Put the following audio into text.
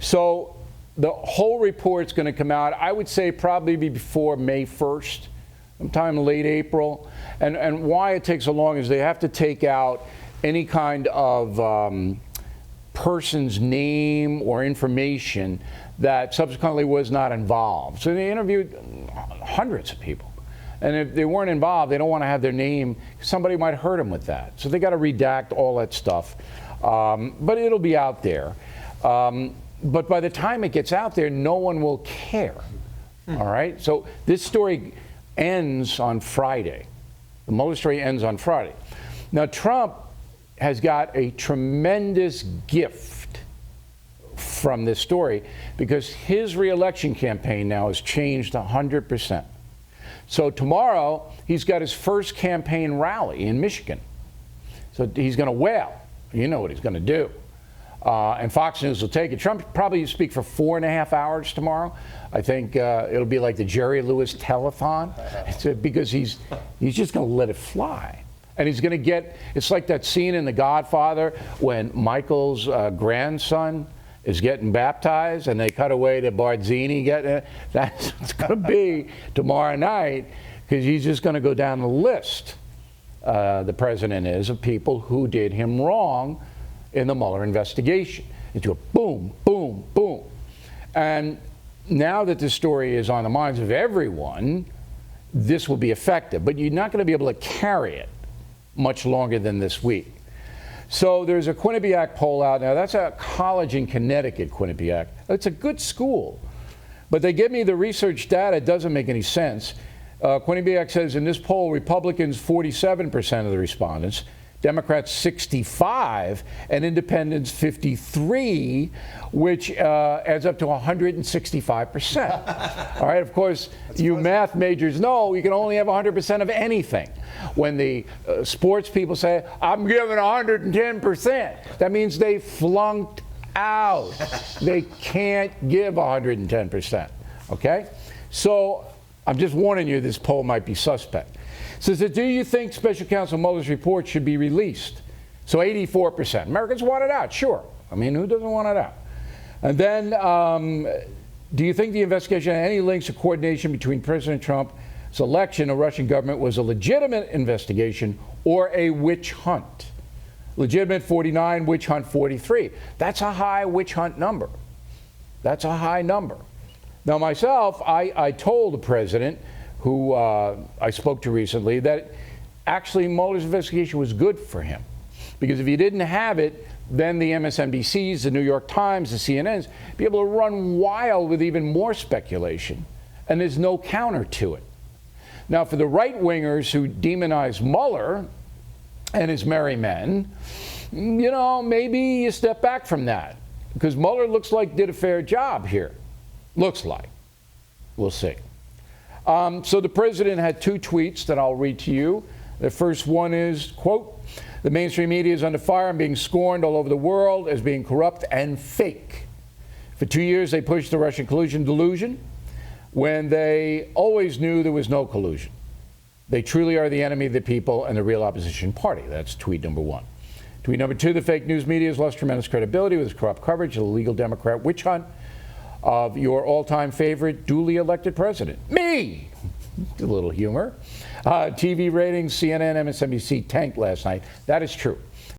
So the whole report's going to come out, I would say probably before May 1st, sometime late April. And why it takes so long is they have to take out any kind of person's name or information that subsequently was not involved. So they interviewed hundreds of people. And if they weren't involved, they don't want to have their name. Somebody might hurt them with that. So they got to redact all that stuff. But it'll be out there. But by the time it gets out there, no one will care. All right? So this story ends on Friday. The Mueller story ends on Friday. Now, Trump has got a tremendous gift from this story because his reelection campaign now has changed 100%. So tomorrow, he's got his first campaign rally in Michigan. So he's going to wail. You know what he's going to do. And Fox News will take it. Trump probably speak for 4.5 hours tomorrow. I think it'll be like the Jerry Lewis telethon. Because he's just going to let it fly. And he's going to get, it's like that scene in The Godfather when Michael's grandson is getting baptized and they cut away to Barzini getting it. That's what it's going to be tomorrow night because he's just going to go down the list, the president is, of people who did him wrong in the Mueller investigation. Into a boom, boom, boom. And now that this story is on the minds of everyone, this will be effective. But you're not going to be able to carry it much longer than this week. So there's a Quinnipiac poll out now. That's a college in Connecticut, Quinnipiac. It's a good school. But they give me the research data. It doesn't make any sense. Quinnipiac says in this poll, Republicans 47% of the respondents, Democrats 65, and Independents 53, which adds up to 165%. All right, of course, you math majors know you can only have 100% of anything. When the sports people say, I'm giving 110%, that means they flunked out. They can't give 110%, okay? So I'm just warning you, this poll might be suspect. Says, do you think Special Counsel Mueller's report should be released? So 84%. Americans want it out, sure. I mean, who doesn't want it out? And then, do you think the investigation had any links or coordination between President Trump's election of Russian government was a legitimate investigation or a witch hunt? Legitimate 49, witch hunt 43. That's a high witch hunt number. That's a high number. Now, myself, I told the president, who I spoke to recently, that actually Mueller's investigation was good for him. Because if he didn't have it, then the MSNBCs, the New York Times, the CNNs, be able to run wild with even more speculation. And there's no counter to it. Now, for the right-wingers who demonize Mueller and his merry men, you know, maybe you step back from that. Because Mueller looks like did a fair job here. Looks like. We'll see. So the president had two tweets that I'll read to you. The first one is, quote, the mainstream media is under fire and being scorned all over the world as being corrupt and fake. For 2 years, they pushed the Russian collusion delusion when they always knew there was no collusion. They truly are the enemy of the people and the real opposition party. That's tweet number one. Tweet number two, the fake news media has lost tremendous credibility with its corrupt coverage of the legal Democrat witch hunt of your all-time favorite duly elected president, me. A little humor. TV ratings, CNN, MSNBC tanked last night. That is true.